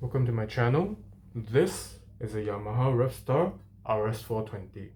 Welcome to my channel. This is a Yamaha RevStar RS420.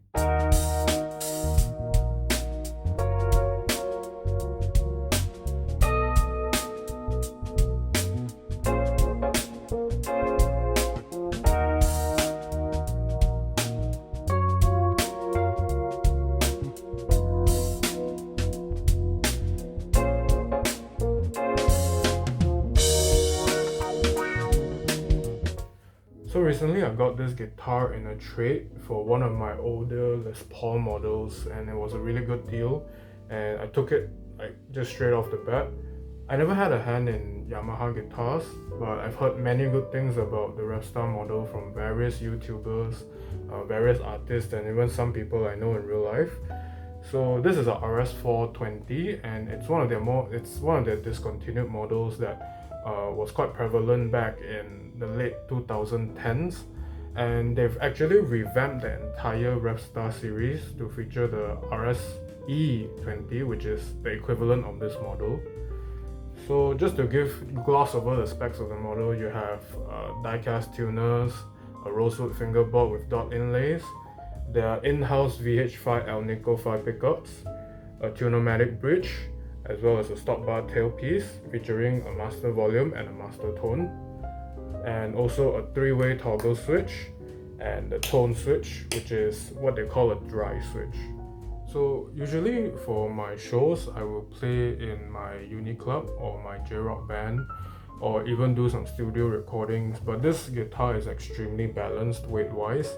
So recently I got this guitar in a trade for one of my older Les Paul models, and it was a really good deal, and I took it like just straight off the bat. I never had a hand in Yamaha guitars, but I've heard many good things about the RevStar model from various YouTubers, various artists, and even some people I know in real life. So this is a RS420, and it's one of their discontinued models that was quite prevalent back in the late 2010s, and they've actually revamped the entire RevStar series to feature the RSE20, which is the equivalent of this model. So just to gloss over the specs of the model, you have die-cast tuners, a rosewood fingerboard with dot inlays, there are in-house VH5 Alnico 5 pickups, a tuner-matic bridge, as well as a stop bar tailpiece featuring a master volume and a master tone, and also a three-way toggle switch and the tone switch, which is what they call a dry switch. So usually for my shows, I will play in my uni club or my J-rock band, or even do some studio recordings, but this guitar is extremely balanced weight-wise.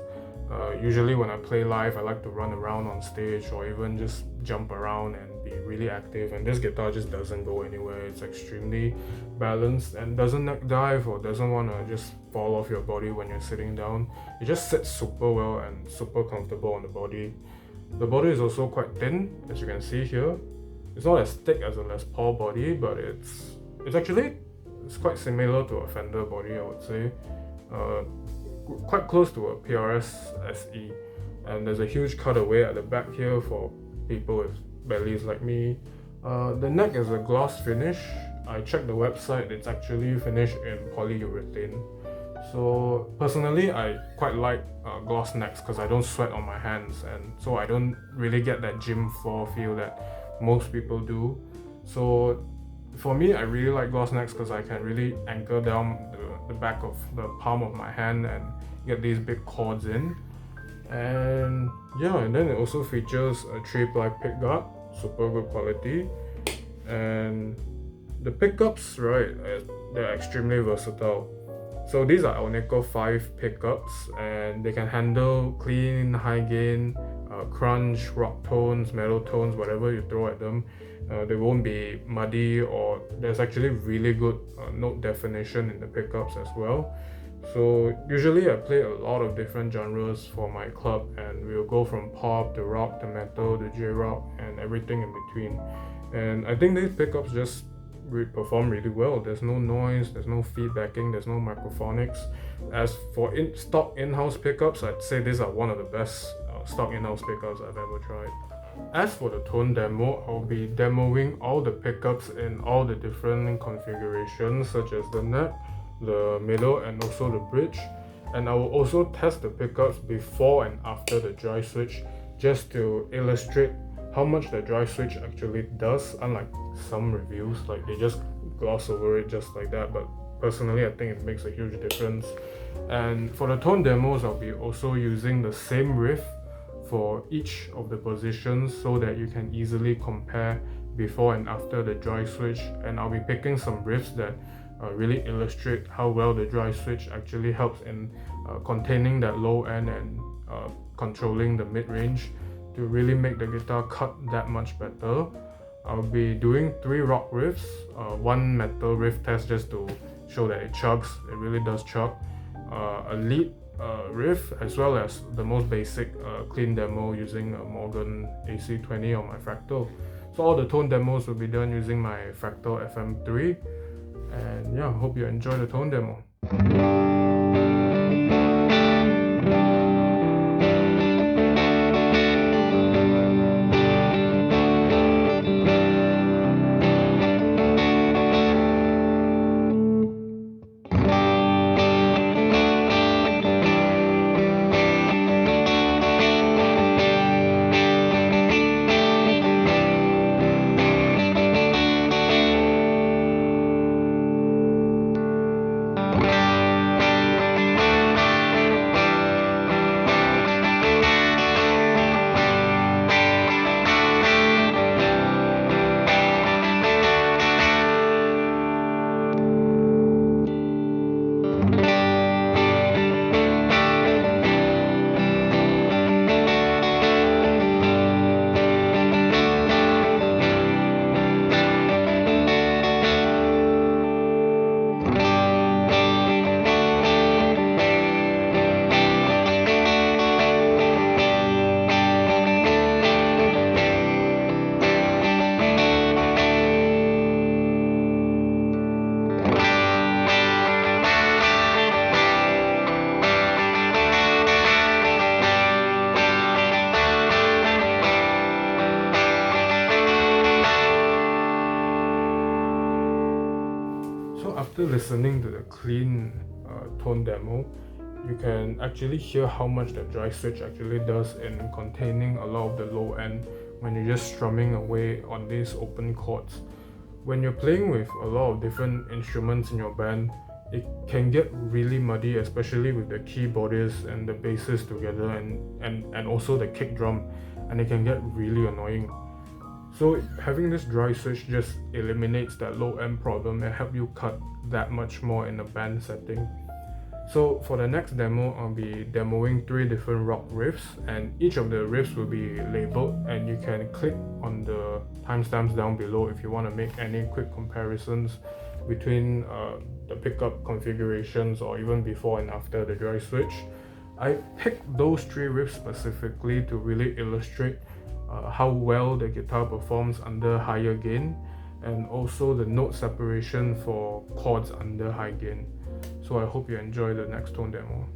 Usually when I play live, I like to run around on stage or even just jump around and be really active, and this guitar just doesn't go anywhere. It's extremely balanced and doesn't neck dive or doesn't want to just fall off your body when you're sitting down. It just sits super well and super comfortable on the body. The body is also quite thin, as you can see here. It's not as thick as a Les Paul body, but it's quite similar to a Fender body, I would say. Quite close to a PRS SE, and there's a huge cutaway at the back here for people with bellies like me. The neck is a gloss finish. I checked the website, it's actually finished in polyurethane. So personally, I quite like gloss necks because I don't sweat on my hands, and so I don't really get that gym floor feel that most people do. So for me, I really like gloss necks because I can really anchor down the back of the palm of my hand and get these big chords in. And yeah, and then it also features a 3-ply pickguard, super good quality. And the pickups, right, they're extremely versatile. So these are Alnico 5 pickups, and they can handle clean, high gain, crunch, rock tones, metal tones, whatever you throw at them. They won't be muddy, or there's actually really good note definition in the pickups as well. So usually I play a lot of different genres for my club, and we'll go from pop to rock to metal to J-rock and everything in between. And I think these pickups just perform really well. There's no noise, there's no feedbacking, there's no microphonics. As for stock in-house pickups, I'd say these are one of the best stock in-house pickups I've ever tried. As for the tone demo, I'll be demoing all the pickups in all the different configurations, such as the neck, the middle, and also the bridge. And I will also test the pickups before and after the dry switch, just to illustrate how much the dry switch actually does, unlike some reviews, like they just gloss over it just like that. But personally, I think it makes a huge difference. And for the tone demos, I'll be also using the same riff for each of the positions so that you can easily compare before and after the dry switch. And I'll be picking some riffs that really illustrate how well the dry switch actually helps in containing that low end and controlling the mid-range to really make the guitar cut that much better. I'll be doing 3 rock riffs, 1 metal riff test just to show that it chugs, it really does chug, a lead riff, as well as the most basic clean demo using a Morgan AC20 on my Fractal. So all the tone demos will be done using my Fractal FM3, and yeah, hope you enjoy the tone demo. after listening to the clean tone demo, you can actually hear how much the dry switch actually does in containing a lot of the low end when you're just strumming away on these open chords. When you're playing with a lot of different instruments in your band, it can get really muddy, especially with the keyboardists and the basses together, and also the kick drum, and it can get really annoying. So having this dry switch just eliminates that low end problem and help you cut that much more in a band setting. So for the next demo, I'll be demoing 3 different rock riffs, and each of the riffs will be labeled, and you can click on the timestamps down below if you want to make any quick comparisons between the pickup configurations or even before and after the dry switch. I picked those 3 riffs specifically to really illustrate how well the guitar performs under higher gain, and also the note separation for chords under high gain. So I hope you enjoy the next tone demo.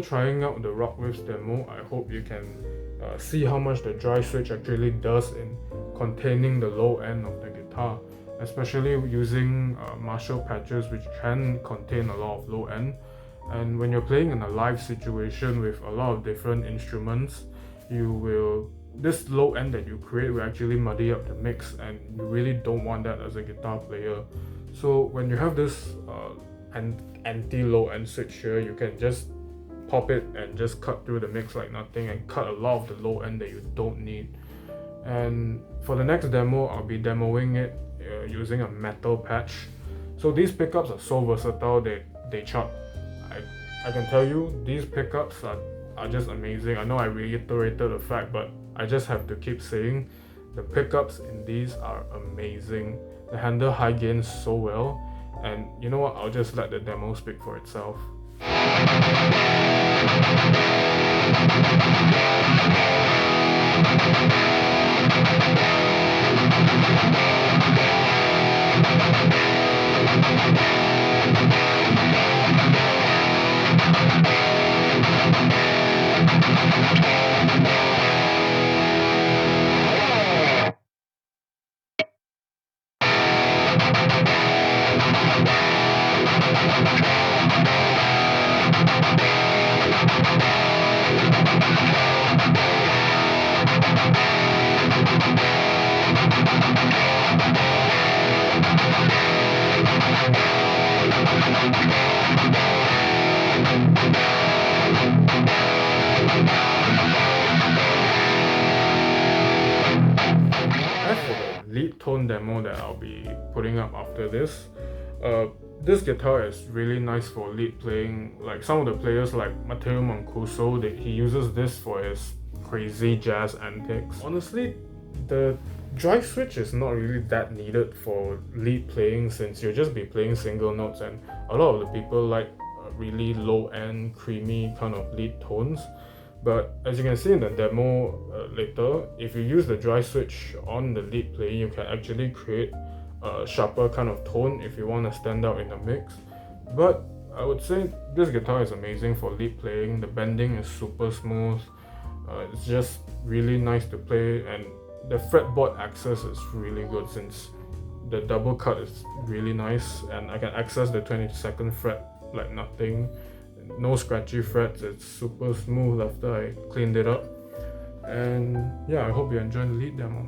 trying out the rock riffs demo, I hope you can see how much the dry switch actually does in containing the low end of the guitar, especially using Marshall patches, which can contain a lot of low end. And when you're playing in a live situation with a lot of different instruments, this low end that you create will actually muddy up the mix, and you really don't want that as a guitar player. So when you have this anti-low end switch here, you can just pop it and just cut through the mix like nothing and cut a lot of the low end that you don't need. And for the next demo, I'll be demoing it using a metal patch. So these pickups are so versatile, they chug. I can tell you, these pickups are just amazing. I know I reiterated the fact, but I just have to keep saying the pickups in these are amazing. They handle high gains so well, and you know what, I'll just let the demo speak for itself. As for the lead tone demo that I'll be putting up after this guitar is really nice for lead playing. Like some of the players like Matteo Mancuso, he uses this for his crazy jazz antics. Honestly, the dry switch is not really that needed for lead playing, since you'll just be playing single notes, and a lot of the people like really low end creamy kind of lead tones. But as you can see in the demo later, if you use the dry switch on the lead playing, you can actually create a sharper kind of tone if you want to stand out in the mix. But I would say this guitar is amazing for lead playing. The bending is super smooth. It's just really nice to play, and the fretboard access is really good since the double cut is really nice, and I can access the 22nd fret like nothing. No scratchy frets, it's super smooth after I cleaned it up. And yeah, I hope you enjoyed the lead demo.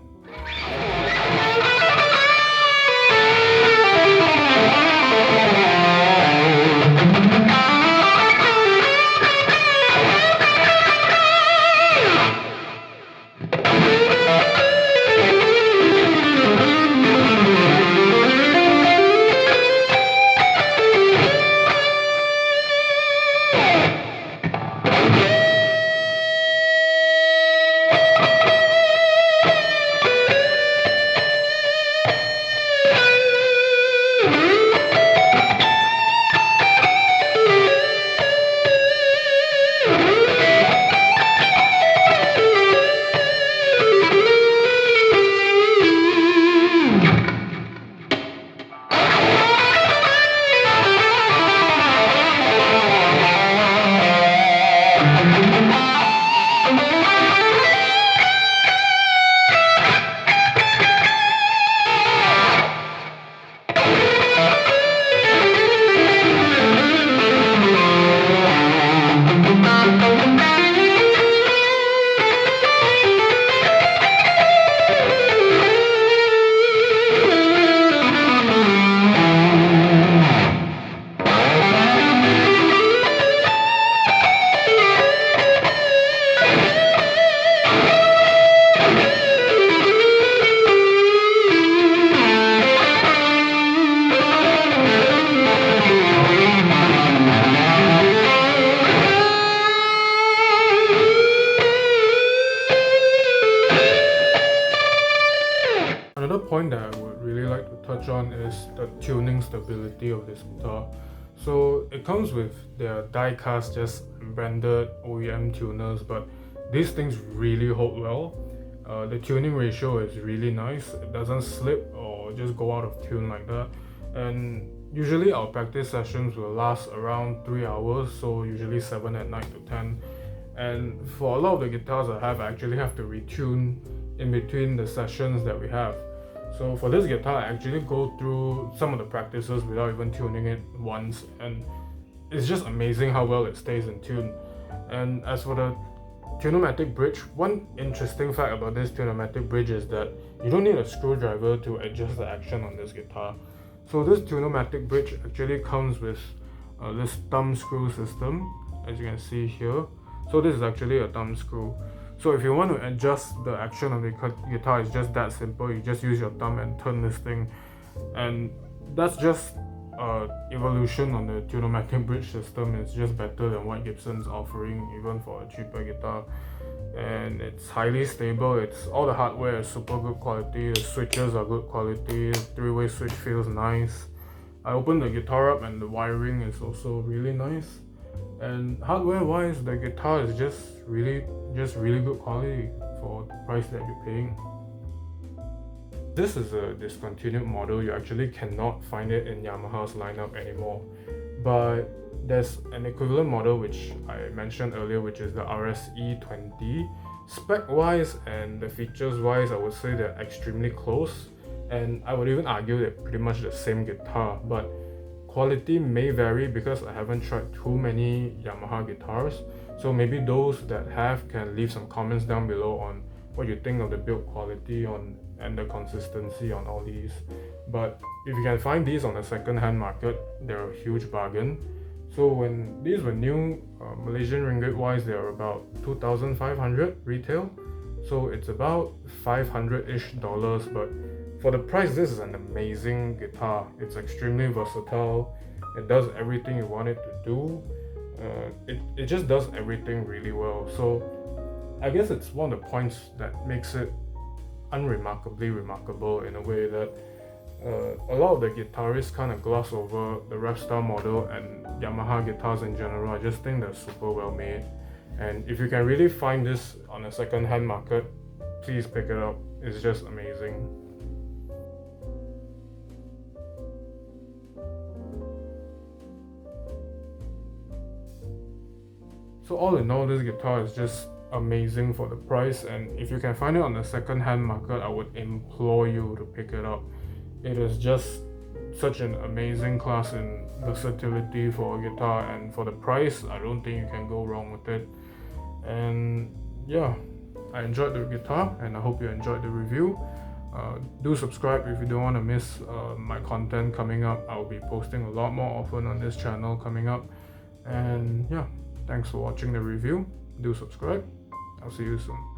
Another point that I would really like to touch on is the tuning stability of this guitar. So it comes with their die-cast, just branded OEM tuners, but these things really hold well. The tuning ratio is really nice. It doesn't slip or just go out of tune like that. And usually our practice sessions will last around 3 hours, so usually 7 at night to 10. And for a lot of the guitars I actually have to retune in between the sessions that we have. So for this guitar, I actually go through some of the practices without even tuning it once, and it's just amazing how well it stays in tune. And as for the Tune-o-matic bridge, one interesting fact about this Tune-o-matic bridge is that you don't need a screwdriver to adjust the action on this guitar. So this Tune-o-matic bridge actually comes with this thumb screw system, as you can see here. So this is actually a thumb screw. So if you want to adjust the action of the guitar, it's just that simple. You just use your thumb and turn this thing, and that's just evolution on the Tune-o-matic bridge system. It's just better than what Gibson's offering, even for a cheaper guitar. And it's highly stable. It's all the hardware is super good quality. The switches are good quality. The three-way switch feels nice. I opened the guitar up and the wiring is also really nice. And hardware-wise, the guitar is just really good quality for the price that you're paying. This is a discontinued model. You actually cannot find it in Yamaha's lineup anymore. But there's an equivalent model which I mentioned earlier, which is the RS420. Spec-wise and the features-wise, I would say they're extremely close. And I would even argue they're pretty much the same guitar. But quality may vary because I haven't tried too many Yamaha guitars. So maybe those that have can leave some comments down below on what you think of the build quality and the consistency on all these. But if you can find these on the second-hand market, they're a huge bargain. So when these were new, Malaysian ringgit wise, they are about 2,500 retail. So it's about $500-ish, but for the price, this is an amazing guitar. It's extremely versatile. It does everything you want it to do. It just does everything really well. So I guess it's one of the points that makes it unremarkably remarkable, in a way that a lot of the guitarists kind of gloss over the RevStar model and Yamaha guitars in general. I just think they're super well made. And if you can really find this on a second-hand market, please pick it up. It's just amazing. So all in all, this guitar is just amazing for the price, and if you can find it on the second-hand market, I would implore you to pick it up. It is just such an amazing class in versatility for a guitar, and for the price, I don't think you can go wrong with it. And yeah, I enjoyed the guitar, and I hope you enjoyed the review. Do subscribe if you don't want to miss my content coming up. I'll be posting a lot more often on this channel coming up. And yeah, thanks for watching the review. Do subscribe. I'll see you soon.